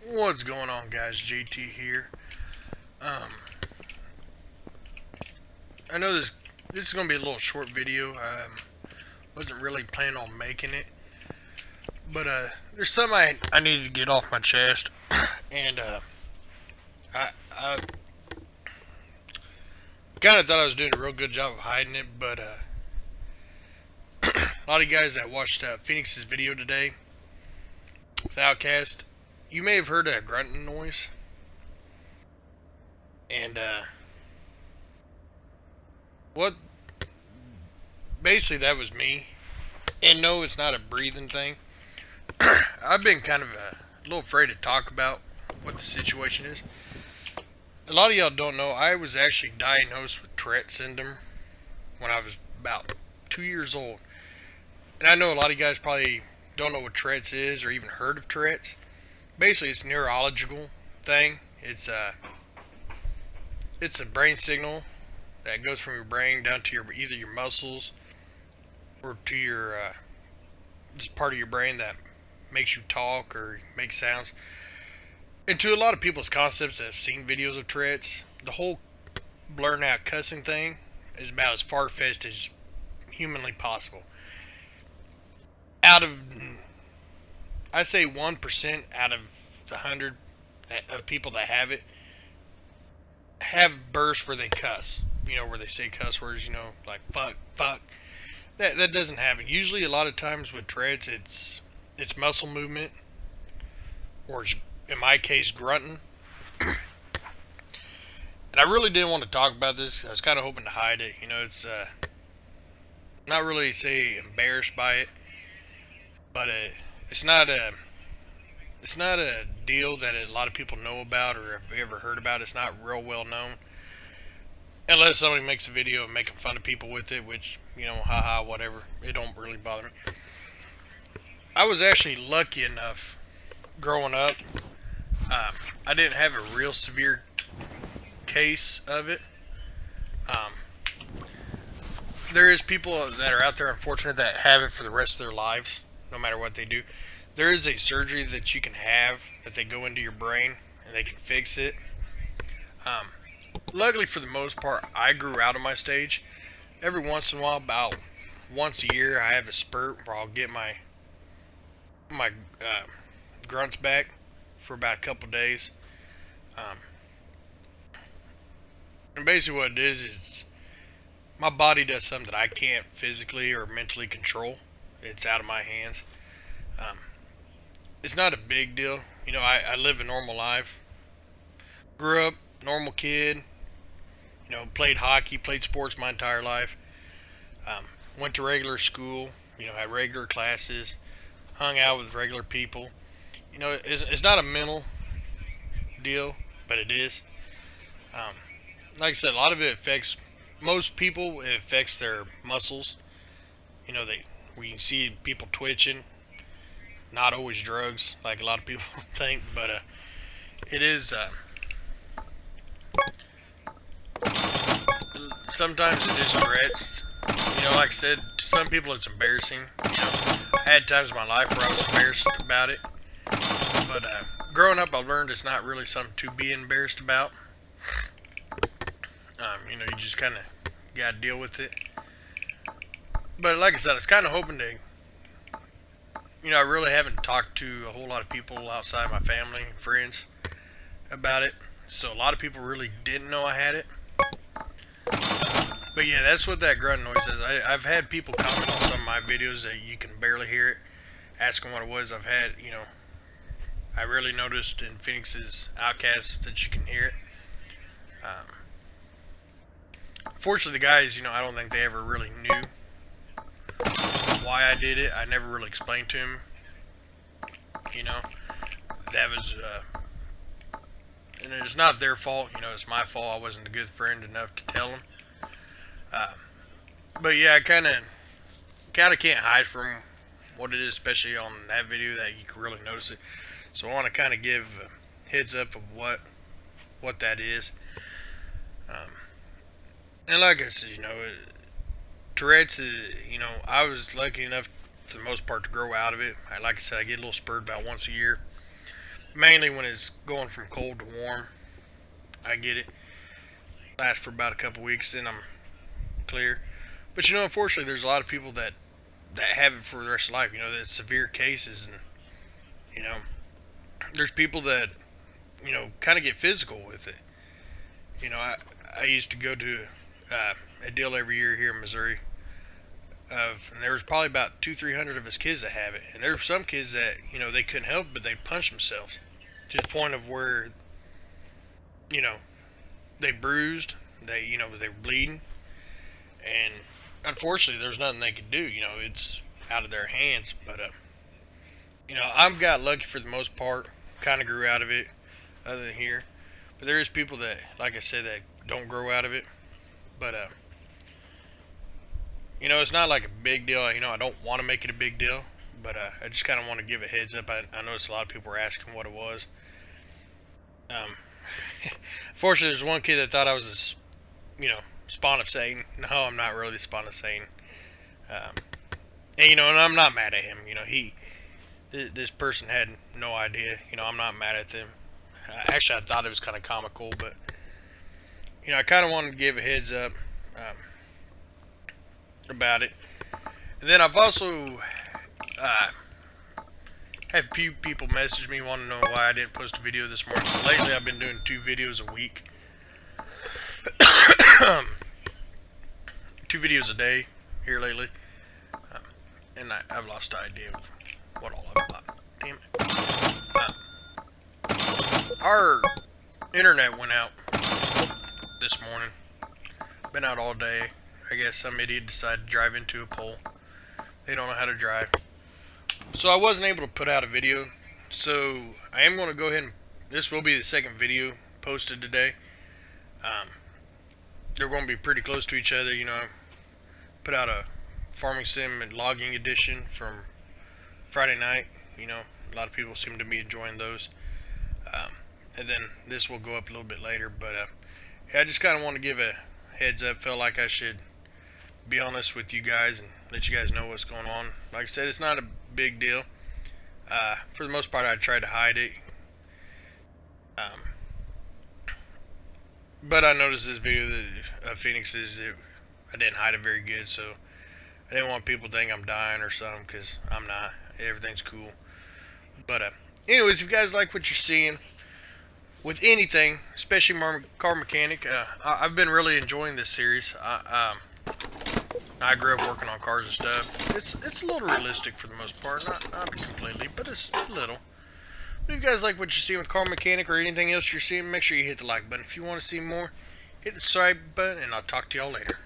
What's going on, guys? JT here. I know this is gonna be a little short video. Wasn't really planning on making it, but there's something I needed to get off my chest, and I kind of thought I was doing a real good job of hiding it, but a lot of you guys that watched Phoenix's video today with Outcast, you may have heard a grunting noise, and what basically that was me. And no, it's not a breathing thing. I've been kind of a little afraid to talk about what the situation is. A lot of y'all don't know, I was actually diagnosed with Tourette syndrome when I was about 2 years old. And I know a lot of you guys probably don't know what Tourette's is or even heard of Tourette's. Basically, it's a neurological thing. It's a brain signal that goes from your brain down to either your muscles or to your just part of your brain that makes you talk or make sounds. And to a lot of people's concepts that have seen videos of Tourette's, the whole blurring out cussing thing is about as far-fetched as humanly possible. Out of, I say 1% out of the 100 of people that have it have bursts where they cuss. You know, where they say cuss words, you know, like fuck. That doesn't happen. Usually, a lot of times with Tourette's, it's muscle movement, or in my case, grunting. And I really didn't want to talk about this. I was kind of hoping to hide it. You know, it's not really say embarrassed by it, but it's not a deal that a lot of people know about or have ever heard about. It's not real well known. Unless somebody makes a video making fun of people with it, which, you know, haha, whatever. It don't really bother me. I was actually lucky enough growing up. I didn't have a real severe case of it. There is people that are out there, unfortunate, that have it for the rest of their lives, no matter what they do. There is a surgery that you can have that they go into your brain and they can fix it. Luckily, for the most part, I grew out of my stage. Every once in a while, about once a year, I have a spurt where I'll get my grunts back for about a couple days. And basically what it is my body does something that I can't physically or mentally control. It's out of my hands. It's not a big deal. You know, I live a normal life. Grew up, normal kid. You know, played hockey, played sports my entire life. Went to regular school. You know, had regular classes. Hung out with regular people. You know, it's not a mental deal, but it is. Like I said, a lot of it affects most people. It affects their muscles. You know, we can see people twitching. Not always drugs, like a lot of people think, but it is. Sometimes it is Tourette's. You know, like I said, to some people it's embarrassing. You know, I had times in my life where I was embarrassed about it. But growing up, I learned it's not really something to be embarrassed about. You know, you just kind of got to deal with it. But like I said, I was kind of hoping to, you know, I really haven't talked to a whole lot of people outside my family and friends about it. So a lot of people really didn't know I had it. But yeah, that's what that grunt noise is. I've had people comment on some of my videos that you can barely hear it, asking what it was. I've had, you know, I really noticed in Phoenix's Outcast that you can hear it. Fortunately, the guys, you know, I don't think they ever really knew why I did it. I never really explained to them, you know, that was, and it's not their fault, you know, it's my fault. I wasn't a good friend enough to tell them. But yeah, I kind of can't hide from what it is, especially on that video, that you can really notice it. So I want to kind of give a heads up of what that is. And like I said, you know, Tourette's, you know, I was lucky enough for the most part to grow out of it. Like I said, I get a little spurred about once a year. mainly when it's going from cold to warm. I get it. Lasts for about a couple weeks, then I'm clear. But unfortunately, there's a lot of people that have it for the rest of life. That's severe cases, and you know, there's people that kind of get physical with it. I used to go to a deal every year here in Missouri, and there was probably about 200-300 of his kids that have it, and there were some kids that they couldn't help but they punch themselves to the point of where you know they bruised, they were bleeding, and unfortunately there's nothing they could do. It's out of their hands. But I've got lucky for the most part. Kind of grew out of it, other than here. But there is people that, like I said, that don't grow out of it. But it's not like a big deal. I don't want to make it a big deal, but I just kind of want to give a heads up. I noticed a lot of people were asking what it was. Fortunately, there's one kid that thought I was spawn of Satan. No, I'm not really the spawn of Satan. And I'm not mad at him. This person had no idea. I'm not mad at them. Actually, I thought it was kind of comical, but I kind of wanted to give a heads up about it. And then I've also had a few people message me wanting to know why I didn't post a video this morning. Lately, I've been doing 2 videos a week. 2 videos a day here lately. And I've lost the idea of what all I've got. Damn it. Our internet went out this morning. Been out all day. I guess some idiot decided to drive into a pole. They don't know how to drive. So I wasn't able to put out a video. So I am going to go ahead and this will be the second video posted today. They're going to be pretty close to each other. Put out a Farming Sim and Logging Edition from Friday night. A lot of people seem to be enjoying those. And then this will go up a little bit later. But yeah, I just kind of want to give a heads up. Felt like I should be honest with you guys and let you guys know what's going on. Like I said, it's not a big deal. For the most part, I tried to hide it. But I noticed this video of Phoenix's, I didn't hide it very good, so I didn't want people to think I'm dying or something, because I'm not. Everything's cool. But anyways, if you guys like what you're seeing with anything, especially car mechanic, I've been really enjoying this series. I grew up working on cars and stuff. It's a little realistic for the most part, not completely, but it's a little. If you guys like what you're seeing with car mechanic or anything else you're seeing, make sure you hit the like button. If you want to see more, hit the subscribe button, and I'll talk to y'all later.